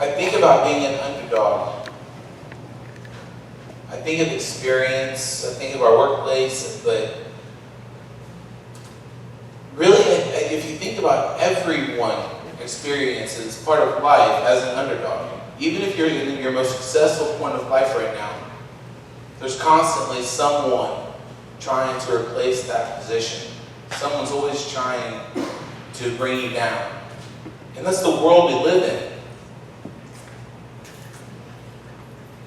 I think about being an underdog. I think of experience, I think of our workplace, but really, if you think about everyone experiences part of life as an underdog. Even if you're in your most successful point of life right now, there's constantly someone trying to replace that position. Someone's always trying to bring you down. And that's the world we live in.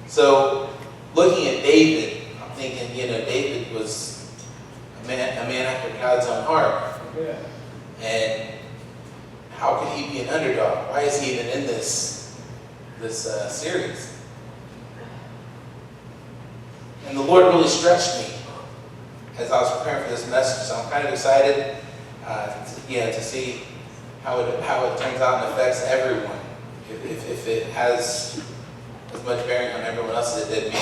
So, looking at David, I'm thinking, David was a man after God's own heart. Yeah. And how could he be an underdog? Why is he even in this series? And the Lord really stretched me as I was preparing for this message. So I'm kind of excited, to see how it turns out and affects everyone. If it has as much bearing on everyone else as it did me.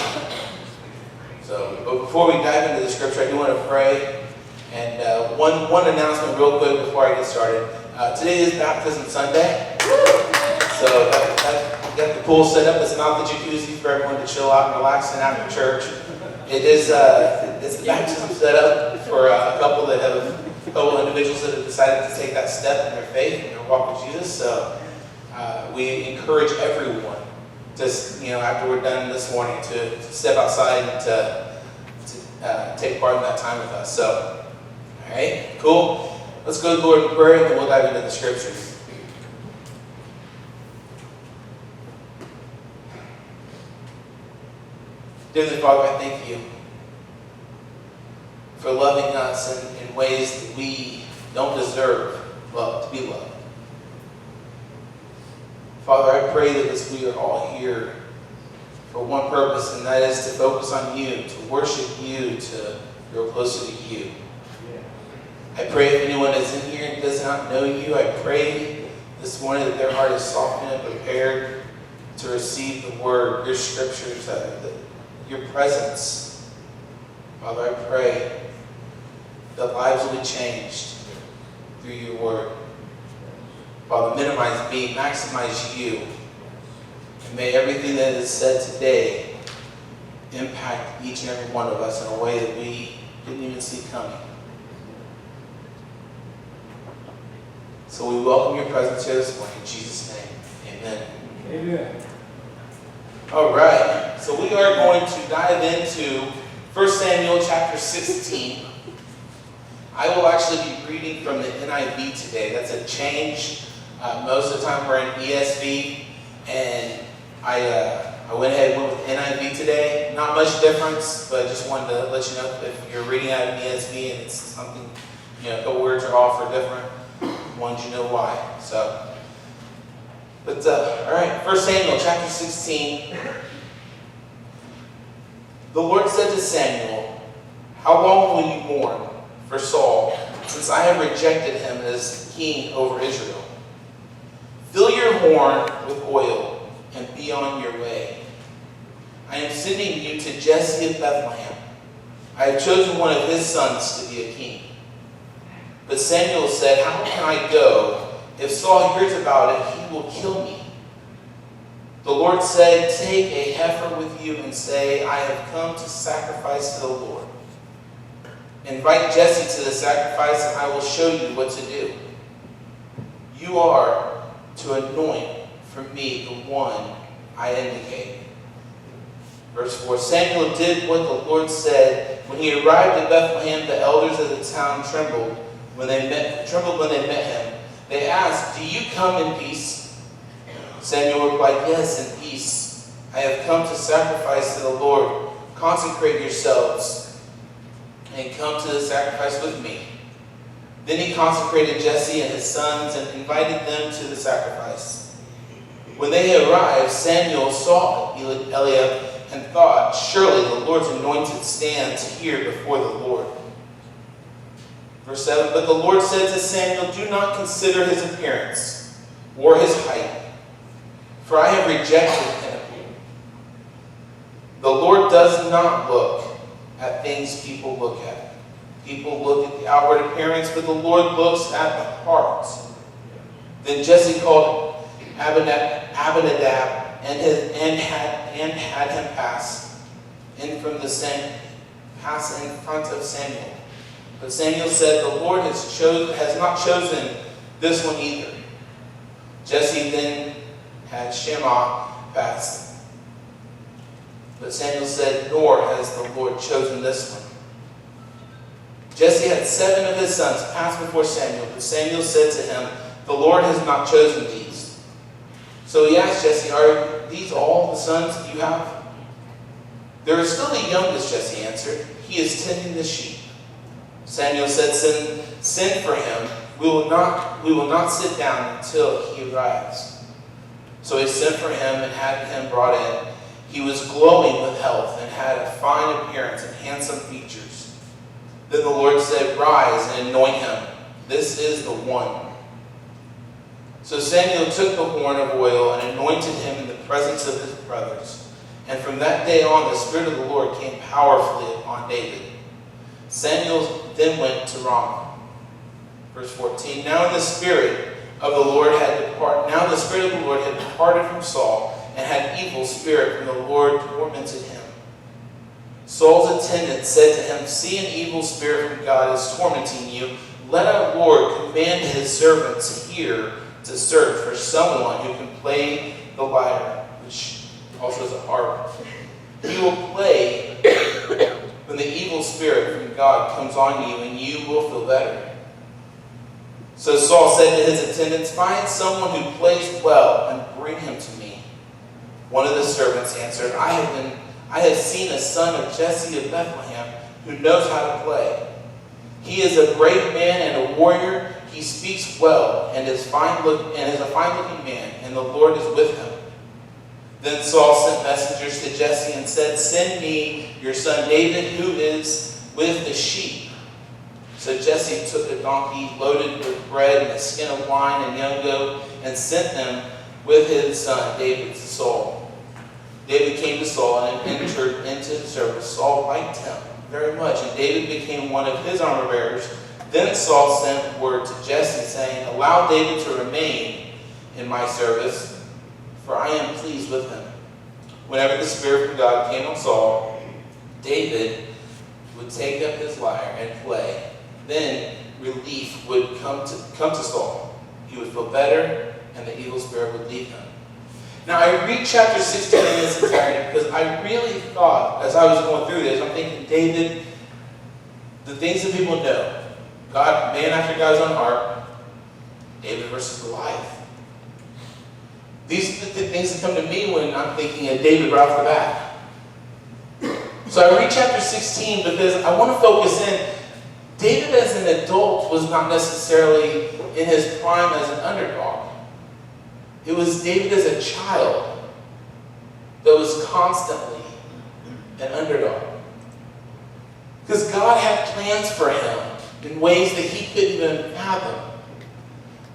So, but before we dive into the scripture, I do want to pray. And one announcement real quick before I get started. Today is Baptism Sunday. So we got the pool set up. It's not the jacuzzi for everyone to chill out and relax in after church. It is it's the baptism set up for a couple individuals that have decided to take that step in their faith and their walk with Jesus. So we encourage everyone to, after we're done this morning, to step outside and to take part in that time with us. So, all right, cool. Let's go to the Lord in prayer, and then we'll dive into the scriptures. Dearly Father, I thank you for loving us in ways that we don't deserve to be loved. Father, I pray that as we are all here for one purpose, and that is to focus on you, to worship you, to grow closer to you. I pray if anyone is in here and does not know you, I pray this morning that their heart is softened and prepared to receive the word, your scriptures, your presence. Father, I pray that lives will be changed through your word. Father, minimize me, maximize you. And may everything that is said today impact each and every one of us in a way that we didn't even see coming. So we welcome your presence here this morning. In Jesus' name, amen. Amen. All right. So we are going to dive into 1 Samuel chapter 16. I will actually be reading from the NIV today. That's a change. Most of the time we're in ESV, and I went ahead and went with NIV today. Not much difference, but just wanted to let you know if you're reading out of ESV and it's something, the words are off or different, ones you know why. So, but all right, 1 Samuel chapter 16. The Lord said to Samuel, "How long will you mourn for Saul, since I have rejected him as king over Israel? Fill your horn with oil and be on your way. I am sending you to Jesse of Bethlehem. I have chosen one of his sons to be a king." But Samuel said, "How can I go? If Saul hears about it, he will kill me." The Lord said, "Take a heifer with you and say, 'I have come to sacrifice to the Lord.' Invite Jesse to the sacrifice, and I will show you what to do. You are to anoint for me the one I indicate." Verse 4, Samuel did what the Lord said. When he arrived at Bethlehem, the elders of the town trembled when they met him. They asked, "Do you come in peace?" Samuel replied, "Yes, in peace. I have come to sacrifice to the Lord. Consecrate yourselves and come to the sacrifice with me." Then he consecrated Jesse and his sons and invited them to the sacrifice. When they had arrived, Samuel saw Eliab and thought, "Surely the Lord's anointed stands here before the Lord." Verse 7, but the Lord said to Samuel, "Do not consider his appearance or his height, for I have rejected him. The Lord does not look at things people look at. People look at the outward appearance, but the Lord looks at the heart." Then Jesse called Abinadab and had him pass in front of Samuel. But Samuel said, "The Lord has not chosen this one either." Jesse then had Shammah pass. But Samuel said, "Nor has the Lord chosen this one." Jesse had 7 of his sons pass before Samuel, but Samuel said to him, "The Lord has not chosen these." So he asked Jesse, "Are these all the sons you have?" "There is still the youngest," Jesse answered. "He is tending the sheep." Samuel said, Send for him. We will not sit down until he arrives." So he sent for him and had him brought in. He was glowing with health and had a fine appearance and handsome features. Then the Lord said, "Rise and anoint him. This is the one." So Samuel took the horn of oil and anointed him in the presence of his brothers. And from that day on, the Spirit of the Lord came powerfully upon David. Samuel then went to Ramah. Verse 14. Now the Spirit of the Lord had departed from Saul, and had evil spirit from the Lord tormented him. Saul's attendant said to him, "See, an evil spirit from God is tormenting you. Let our Lord command his servants here to search for someone who can play the lyre," which also is a harp. "He will play when the evil spirit from God comes on you, and you will feel better." So Saul said to his attendants, "Find someone who plays well and bring him to me." One of the servants answered, I have seen a son of Jesse of Bethlehem who knows how to play. He is a brave man and a warrior. He speaks well and is a fine-looking man, and the Lord is with him. Then Saul sent messengers to Jesse and said, "Send me your son David, who is with the sheep." So Jesse took a donkey loaded with bread and a skin of wine and young goat, and sent them with his son David to Saul. David came to Saul and entered into his service. Saul liked him very much, and David became one of his armor bearers. Then Saul sent word to Jesse, saying, "Allow David to remain in my service, for I am pleased with him." Whenever the Spirit from God came on Saul, David would take up his lyre and play. Then relief would come to Saul. He would feel better, and the evil spirit would leave him. Now, I read chapter 16 in its entirety because I really thought, as I was going through this, I'm thinking, David, the things that people know, God, man after God's own heart, David versus Goliath. These are the things that come to me when I'm thinking of David right off the bat. So I read chapter 16 because I want to focus in. David as an adult was not necessarily in his prime as an underdog. It was David as a child that was constantly an underdog. Because God had plans for him in ways that he couldn't even fathom.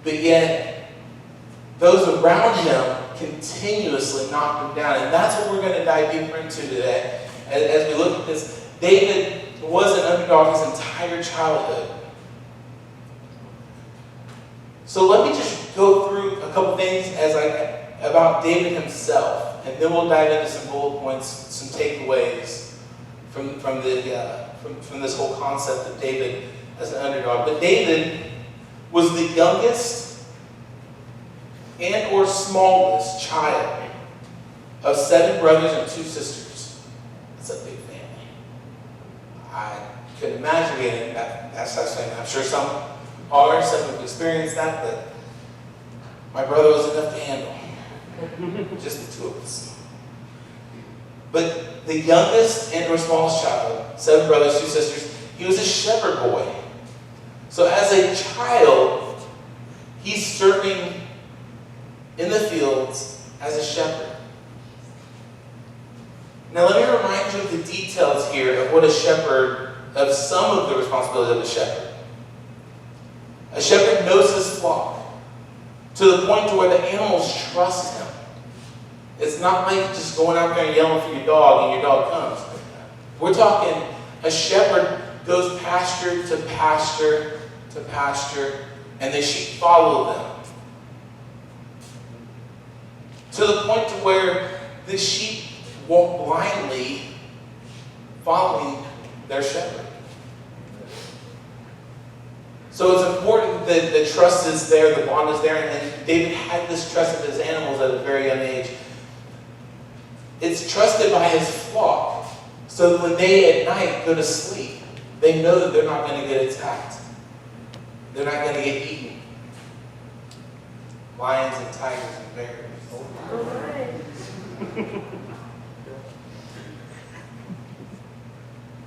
But yet, those around him continuously knocked him down. And that's what we're going to dive deeper into today. As we look at this, David was an underdog his entire childhood. So let me just go through a couple things about David himself, and then we'll dive into some bullet points, some takeaways from this whole concept of David as an underdog. But David was the youngest and or smallest child of 7 brothers and 2 sisters. That's a big family. I could imagine getting that such thing. I'm sure some have experienced that, but my brother was enough to handle. Just the 2 of us. But the youngest and or smallest child, 7 brothers, 2 sisters, he was a shepherd boy. So as a child, he's serving in the fields as a shepherd. Now let me remind you of the details here of what of some of the responsibilities of a shepherd. A shepherd knows his flock to the point to where the animals trust him. It's not like just going out there and yelling for your dog and your dog comes. We're talking a shepherd goes pasture to pasture to pasture, and the sheep follow them. to the point to where the sheep walk blindly following their shepherd. So it's important that the trust is there, the bond is there, and David had this trust of his animals at a very young age. It's trusted by his flock, so that when they at night go to sleep, they know that they're not going to get attacked. They're not going to get eaten. Lions and tigers and bears. All right.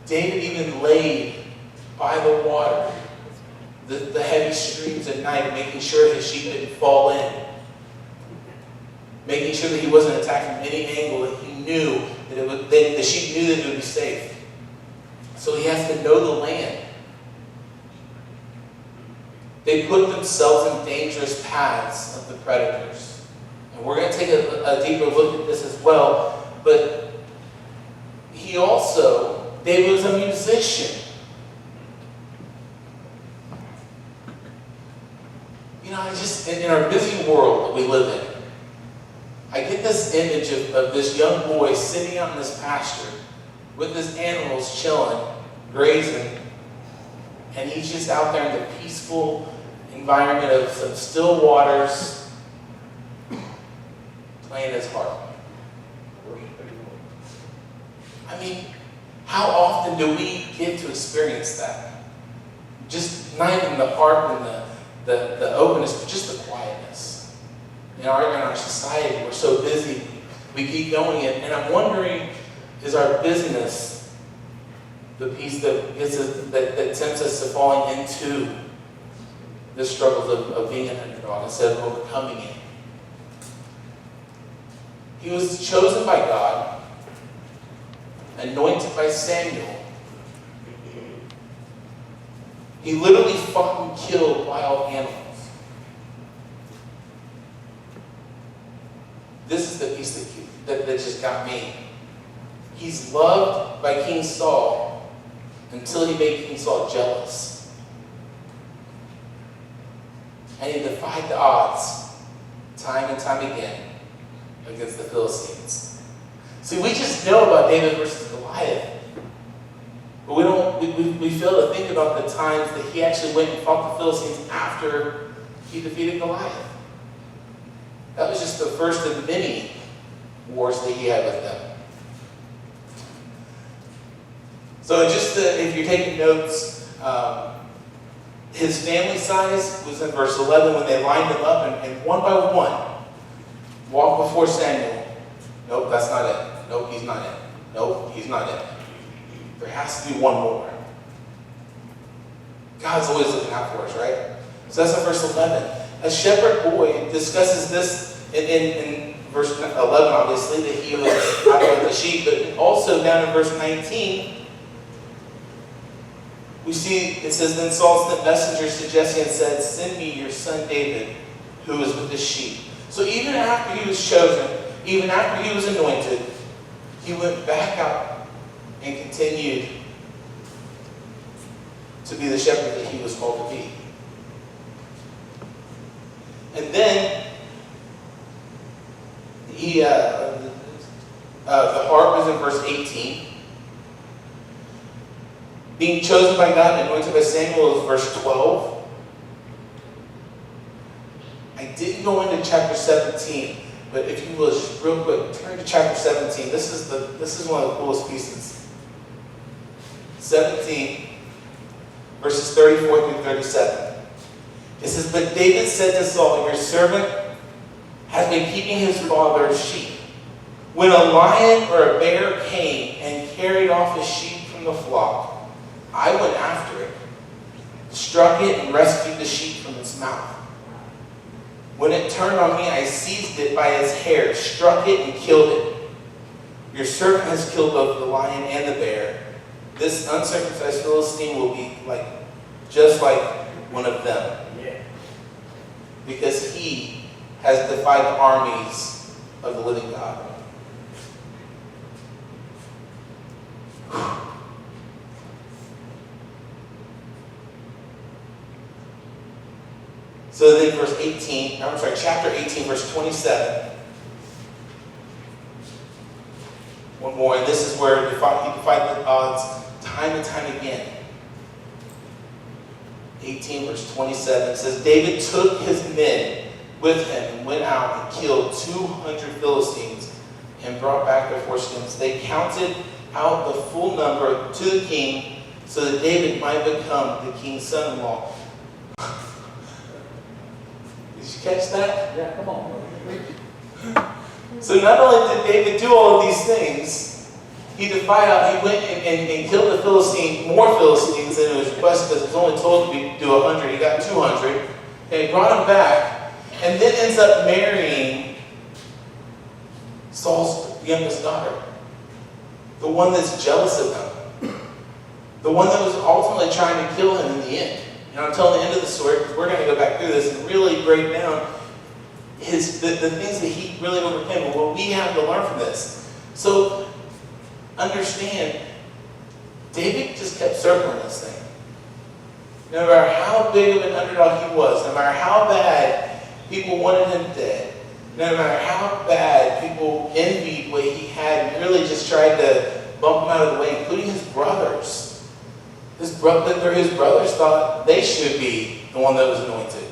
David even laid by the water, the heavy streams at night, making sure his sheep didn't fall in. Making sure that he wasn't attacked from any angle, that he knew that the sheep knew that it would be safe. So he has to know the land. They put themselves in dangerous paths of the predators. And we're going to take a deeper look at this as well. But David was a musician. In our busy world that we live in, I get this image of this young boy sitting out in this pasture with his animals chilling, grazing, and he's just out there in the peaceful environment of some still waters, playing his harp. I mean, how often do we get to experience that? Just not even the harp and the openness, but just the quietness. In our society, we're so busy, we keep going, and I'm wondering, is our busyness the piece that tempts us to falling into the struggles of being an underdog instead of overcoming it? He was chosen by God, anointed by Samuel. He literally fought and killed wild animals. This is the piece that just got me. He's loved by King Saul until he made King Saul jealous. And he defied the odds time and time again against the Philistines. See, we just know about David versus Goliath. But we fail to think about the times that he actually went and fought the Philistines after he defeated Goliath. That was just the first of many wars that he had with them. So if you're taking notes, his family size was in verse 11 when they lined them up and one by one walked before Samuel. Nope, that's not it. Nope, he's not it. Nope, he's not it. There has to be one more. God's always looking out for us, right? So that's in verse 11. A shepherd boy discusses this in verse 11, obviously, that he was out with the sheep, but also down in verse 19, we see it says, Then Saul sent messengers to Jesse and said, Send me your son David, who is with the sheep. So even after he was chosen, even after he was anointed, he went back out and continued to be the shepherd that he was called to be. And then the harp is in verse 18. Being chosen by God and anointed by Samuel is verse 12. I didn't go into chapter 17, but if you will, just real quick, turn to chapter 17. This is one of the coolest pieces. 17, verses 34 through 37. It says, But David said to Saul, Your servant has been keeping his father's sheep. When a lion or a bear came and carried off his sheep from the flock, I went after it, struck it, and rescued the sheep from its mouth. When it turned on me, I seized it by its hair, struck it, and killed it. Your servant has killed both the lion and the bear. This uncircumcised Philistine will be just like one of them. Because he has defied the armies of the living God. So then chapter 18, verse 27, one more, and this is where he defied the odds time and time again. 18 verse 27 says, David took his men with him and went out and killed 200 Philistines and brought back their foreskins. They counted out the full number to the king so that David might become the king's son-in-law. Did you catch that? Yeah, come on. So not only did David do all of these things, he defied out, he went and killed the Philistines, more Philistines than it was requested, because it was only told to do 100. He got 200. And he brought them back, and then ends up marrying Saul's youngest daughter. The one that's jealous of him. The one that was ultimately trying to kill him in the end. And I'm telling the end of the story, because we're going to go back through this and really break down the things that he really overcame and what we have to learn from this. So, understand, David just kept circling this thing. No matter how big of an underdog he was, no matter how bad people wanted him dead, no matter how bad people envied what he had and really just tried to bump him out of the way, including his brothers. His brothers thought they should be the one that was anointed.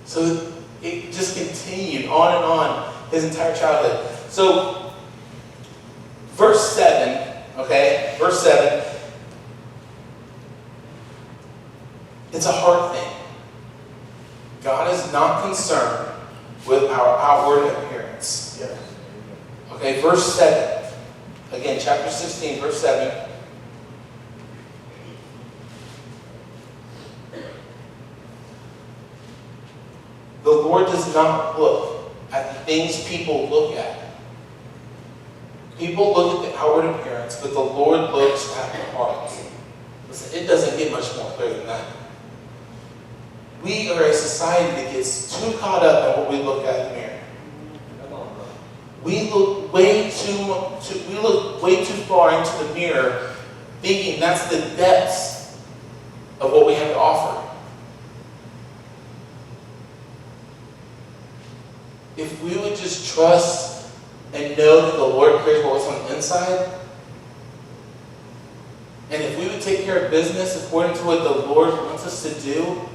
So it just continued on and on his entire childhood. So, verse 7, okay? Verse 7. It's a hard thing. God is not concerned with our outward appearance. Yes. Okay, verse 7. Again, chapter 16, verse 7. The Lord does not look at the things people look at. People look at the outward appearance, but the Lord looks at the heart. Listen, it doesn't get much more clear than that. We are a society that gets too caught up in what we look at in the mirror. We look way too far into the mirror, thinking that's the depths of what we have to offer. If we would just trust and know that the Lord cares what's on the inside, and if we would take care of business according to what the Lord wants us to do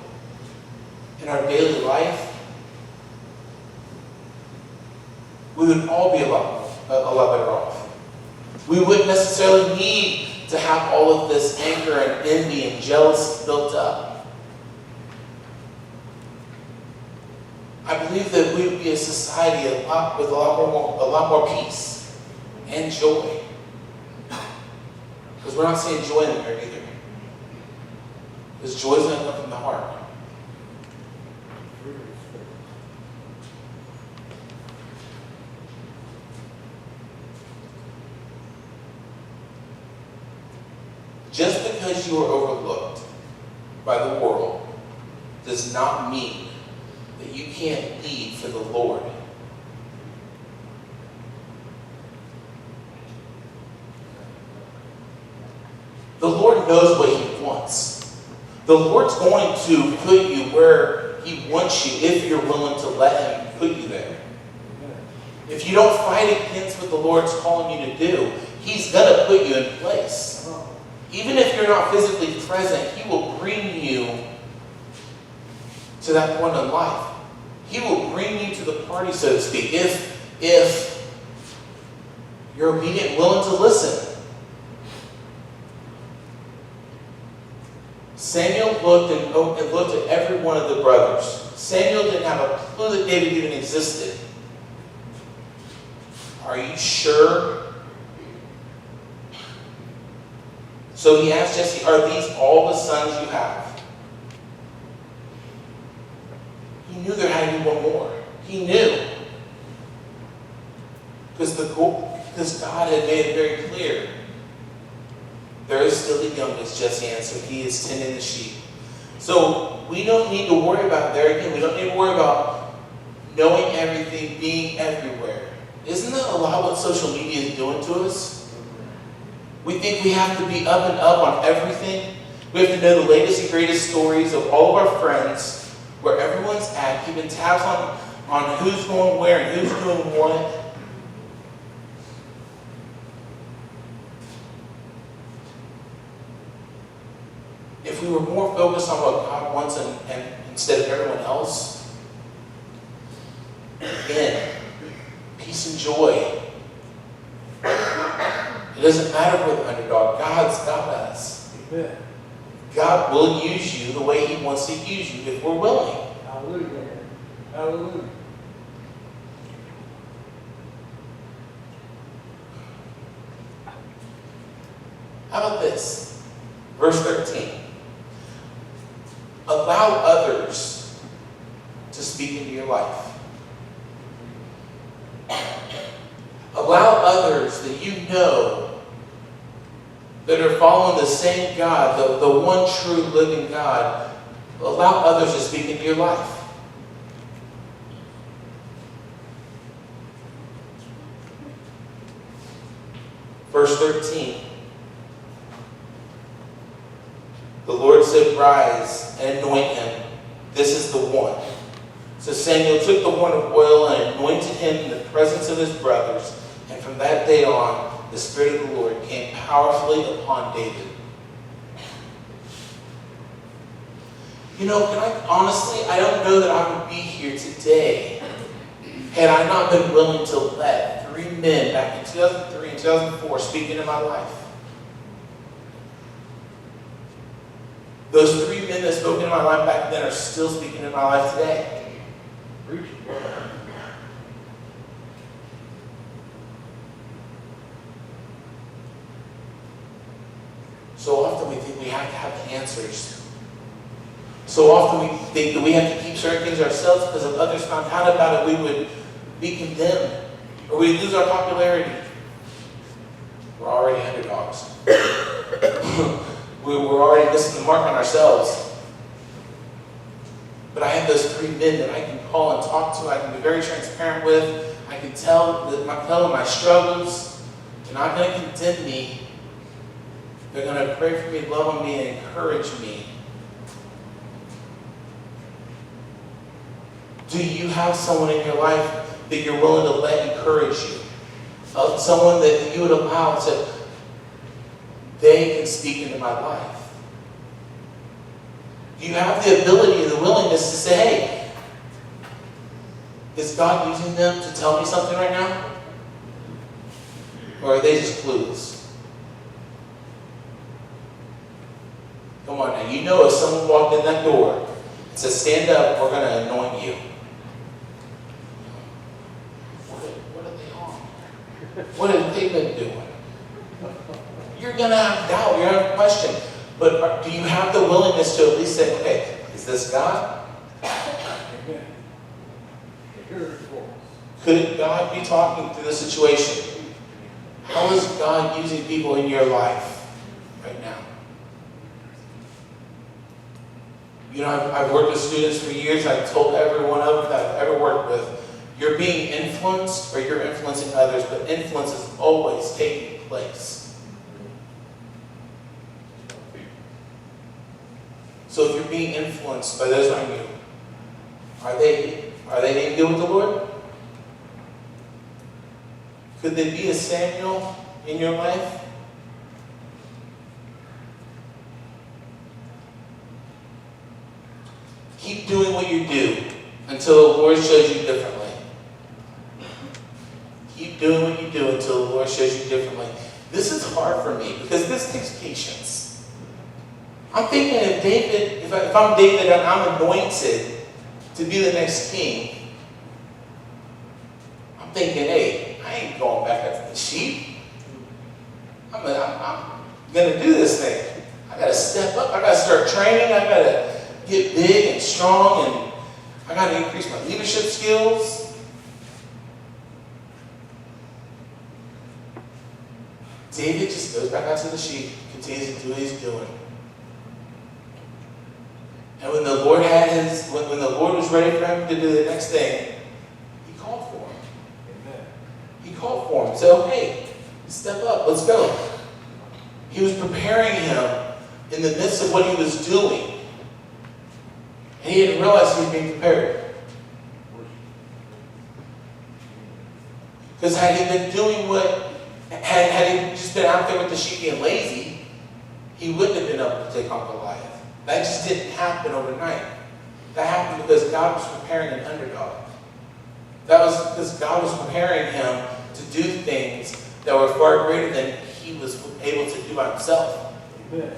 in our daily life, we would all be a lot better off. We wouldn't necessarily need to have all of this anger and envy and jealousy built up. I believe that we would be a society with a lot more peace and joy. Because we're not seeing joy in there either. Because joy is going to come from the heart. Just because you are overlooked by the world does not mean that you can't lead for the Lord. The Lord knows what He wants. The Lord's going to put you where He wants you if you're willing to let Him put you there. If you don't fight against what the Lord's calling you to do, He's going to put you in place. Even if you're not physically present, He will bring you to that point in life. He will bring you to the party, so to speak, if you're obedient and willing to listen. Samuel looked at every one of the brothers. Samuel didn't have a clue that David even existed. Are you sure? So he asked Jesse, are these all the sons you have? He knew there had to be one more. He knew. Because God had made it very clear. There is still the youngest, Jesse answered. He is tending the sheep. So we don't need to worry about, there again, we don't need to worry about knowing everything, being everywhere. Isn't that a lot what social media is doing to us? We think we have to be up and up on everything. We have to know the latest and greatest stories of all of our friends, where everyone's at, keeping tabs on who's going where and who's doing what. focus on what God wants and instead of everyone else, again, peace and joy. It doesn't matter if we're the underdog. God's got us. Amen. God will use you the way He wants to use you if we're willing. Hallelujah. Hallelujah. How about this? Verse 13. Allow others to speak into your life. Allow others that you know that are following the same God, the one true living God, allow others to speak into your life. Verse 13. The Lord said, rise and anoint him. This is the one. So Samuel took the horn of oil and anointed him in the presence of his brothers. And from that day on, the Spirit of the Lord came powerfully upon David. You know, honestly, I don't know that I would be here today had I not been willing to let 3 men back in 2003 and 2004 speak into my life. Those 3 men that spoke into my life back then are still speaking into my life today. Preach. So often we think we have to have the answers. So often we think that we have to keep certain things ourselves because if others found out about it, we would be condemned or we'd lose our popularity. We're already underdogs. We're already missing the mark on ourselves. But I have those 3 men that I can call and talk to. I can be very transparent with. I can tell them my struggles. They're not going to condemn me. They're going to pray for me, love on me, and encourage me. Do you have someone in your life that you're willing to let encourage you? Someone that you would allow to, they can speak into my life. Do you have the ability and the willingness to say, hey, is God using them to tell me something right now? Or are they just clueless? Come on now, you know if someone walked in that door and said, stand up, we're going to anoint you. What are they on? What have they been doing? You're going to have doubt, you're going to have question. But do you have the willingness to at least say, okay, is this God? Amen. Could God be talking through the situation? How is God using people in your life right now? You know, I've worked with students for years. I've told every one of them that I've ever worked with, you're being influenced or you're influencing others, but influence is always taking place. So if you're being influenced by those around you, are they being good with the Lord? Could there be a Samuel in your life? Keep doing what you do until the Lord shows you differently. Keep doing what you do until the Lord shows you differently. This is hard for me because this takes patience. I'm thinking if I'm David and I'm anointed to be the next king, I'm thinking, hey, I ain't going back after the sheep. I'm going to do this thing. I got to step up. I got to start training. I got to get big and strong, and I got to increase my leadership skills. David just goes back out to the sheep, continues to do what he's doing. And when the Lord when the Lord was ready for him to do the next thing, he called for him. Amen. He called for him. Said, okay, step up, let's go. He was preparing him in the midst of what he was doing. And he didn't realize he was being prepared. Because had he been doing had he just been out there with the sheep being lazy, he wouldn't have been able to take on Goliath. That just didn't happen overnight. That happened because God was preparing an underdog. That was because God was preparing him to do things that were far greater than he was able to do by himself. Amen.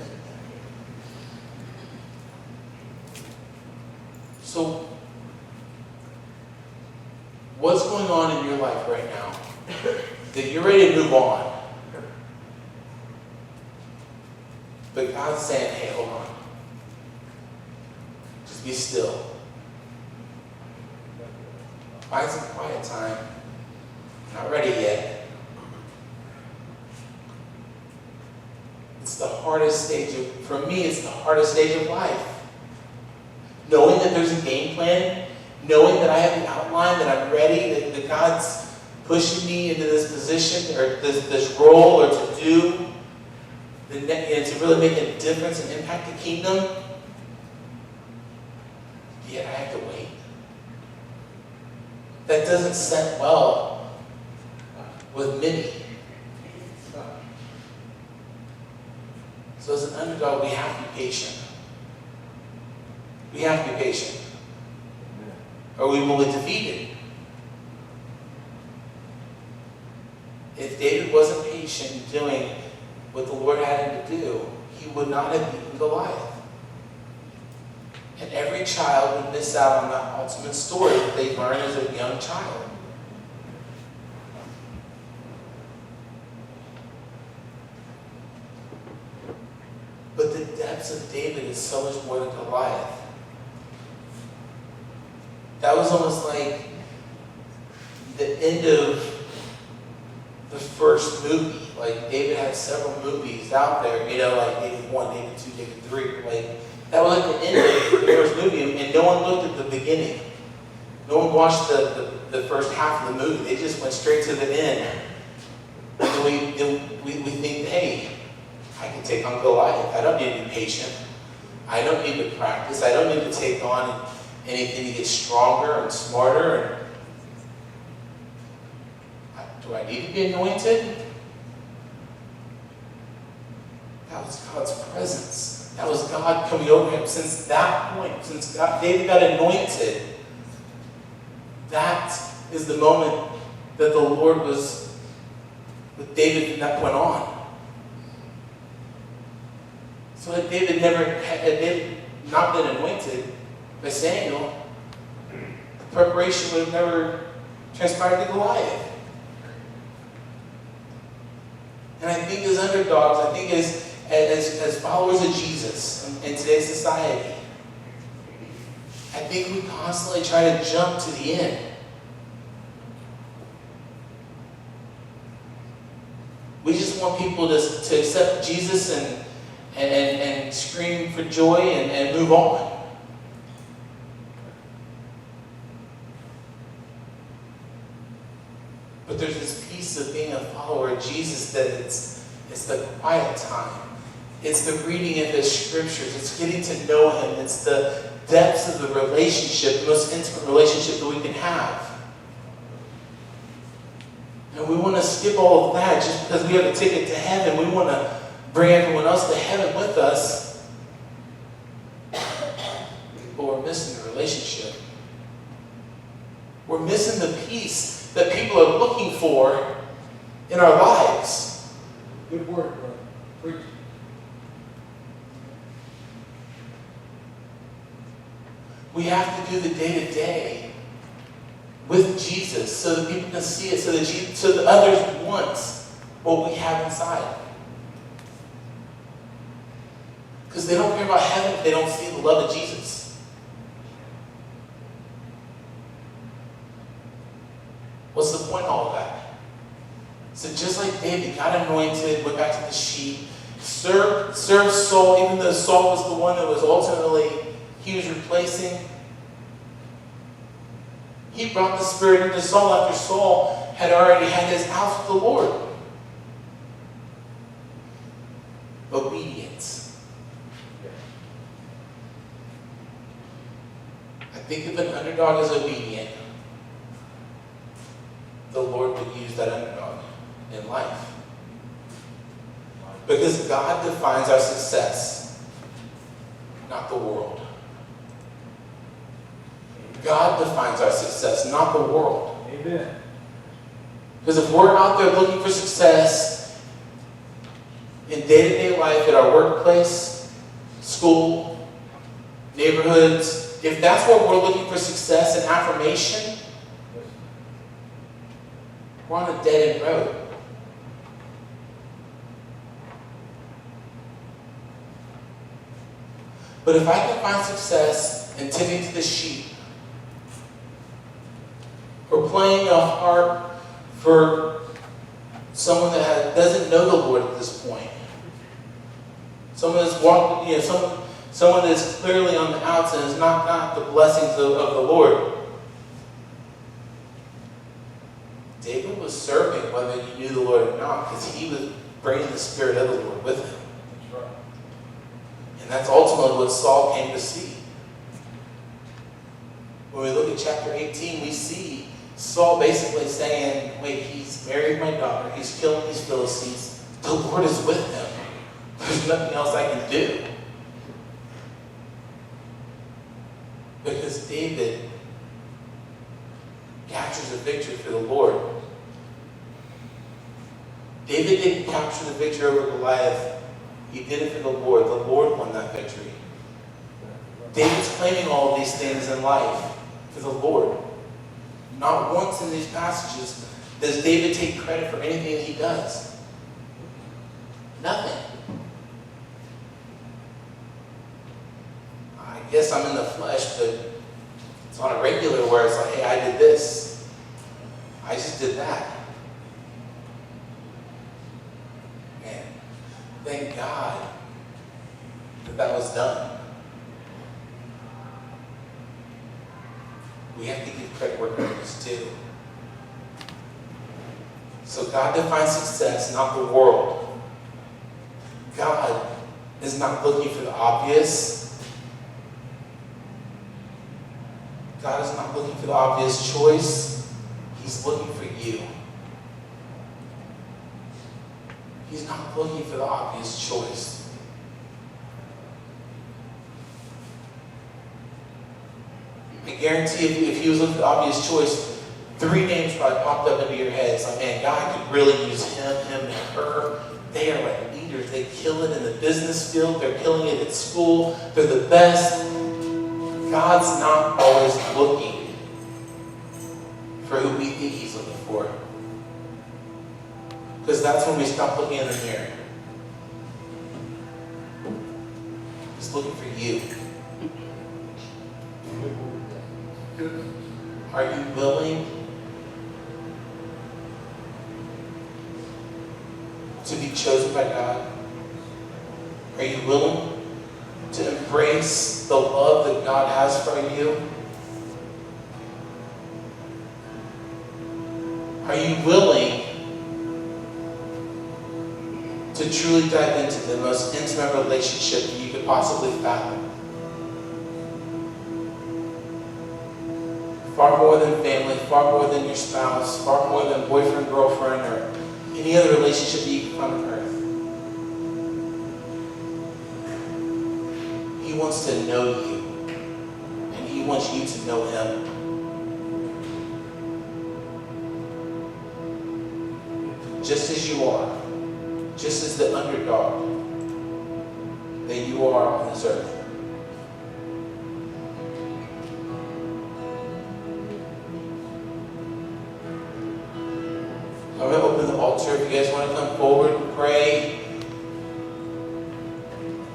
So, what's going on in your life right now that you're ready to move on? But God's saying, hey, hold on. Just be still. Find some quiet time. Not ready yet. It's the hardest stage of, for me, it's the hardest stage of life. Knowing that there's a game plan, knowing that I have the outline, that I'm ready, that God's pushing me into this position or this role or to do, and to really make a difference and impact the kingdom, yet I have to wait. That doesn't set well with many. So as an underdog, we have to be patient. We have to be patient. Or we will be defeated. If David wasn't patient in doing what the Lord had him to do, he would not have beaten Goliath. And every child would miss out on that ultimate story that they learned as a young child. But the depths of David is so much more than Goliath. That was almost like the end of the first movie. Like, David had several movies out there, like David 1, David 2, David 3. Like, that was like the end of the first movie, and no one looked at the beginning. No one watched the first half of the movie. They just went straight to the end. And we think, hey, I can take on Goliath. I don't need to be patient. I don't need to practice. I don't need to take on anything to get stronger and smarter. Do I need to be anointed? That was God's presence. That was God coming over him. Since that point, since David got anointed, that is the moment that the Lord was with David from that point on. So had David not been anointed by Samuel, the preparation would have never transpired to Goliath. And I think as underdogs, I think as followers of Jesus in today's society, I think we constantly try to jump to the end. We just want people to accept Jesus and scream for joy and move on. But there's this piece of being a follower of Jesus that it's the quiet time. It's the reading of his scriptures. It's getting to know him. It's the depths of the relationship, the most intimate relationship that we can have. And we want to skip all of that just because we have a ticket to heaven. We want to bring everyone else to heaven with us. But we're missing the relationship. We're missing the peace that people are looking for in our lives. Good word, brother. Preach. We have to do the day-to-day with Jesus so that people can see it, so that others want what we have inside. Because they don't care about heaven if they don't see the love of Jesus. What's the point of all of that? So just like David got anointed, went back to the sheep, served Saul, even though Saul was the one that was ultimately he was replacing. He brought the Spirit into Saul after Saul had already had his house with the Lord. Obedience. I think if an underdog is obedient, the Lord would use that underdog in life. Because God defines our success, not the world. God defines our success, not the world. Amen. Because if we're out there looking for success in day-to-day life at our workplace, school, neighborhoods, if that's where we're looking for success and affirmation, we're on a dead-end road. But if I can find success in tending to the sheep, or playing a harp for someone that doesn't know the Lord at this point, someone that's walked, someone that's clearly on the outs and has not got the blessings of the Lord. David was serving whether he knew the Lord or not, because he was bringing the Spirit of the Lord with him. That's right. And that's ultimately what Saul came to see. When we look at chapter 18, we see Saul basically saying, wait, he's married my daughter, he's killing these Philistines, the Lord is with him. There's nothing else I can do. Because David captures a victory for the Lord. David didn't capture the victory over Goliath. He did it for the Lord. The Lord won that victory. David's claiming all of these things in life for the Lord. Not once in these passages does David take credit for anything that he does. Nothing. I guess I'm in the flesh, but it's on a regular where it's like, hey, I did this. I just did that. Man, thank God that was done. We have to give credit where credit is due. So God defines success, not the world. God is not looking for the obvious. God is not looking for the obvious choice. He's looking for you. He's not looking for the obvious choice. I guarantee if he was looking for the obvious choice, 3 names probably popped up into your head. It's like, man, God could really use him, and her. They are like leaders. They kill it in the business field. They're killing it at school. They're the best. God's not always looking for who we think he's looking for. Because that's when we stop looking in the mirror. He's looking for you. Are you willing to be chosen by God? Are you willing to embrace the love that God has for you? Are you willing to truly dive into the most intimate relationship that you could possibly fathom? Far more than family, far more than your spouse, far more than boyfriend, girlfriend, or any other relationship that you can find on earth. He wants to know you, and he wants you to know him. Just as you are, just as the underdog that you are on this earth. I'm going to open the altar. If you guys want to come forward and pray. If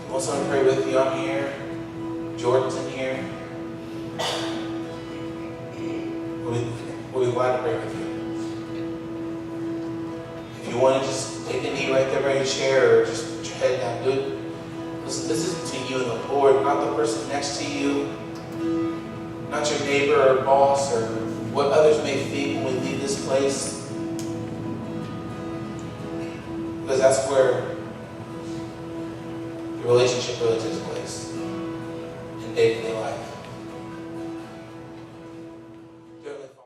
you want someone to pray with you, I'm here. Jordan's in here. We'll be glad to pray with you. If you want to just take a knee right there by your chair, or just put your head down, do it. Listen, this is between you and the Lord, not the person next to you, not your neighbor or boss, or what others may think when we leave this place. Because that's where the relationship really takes place in day-to-day life.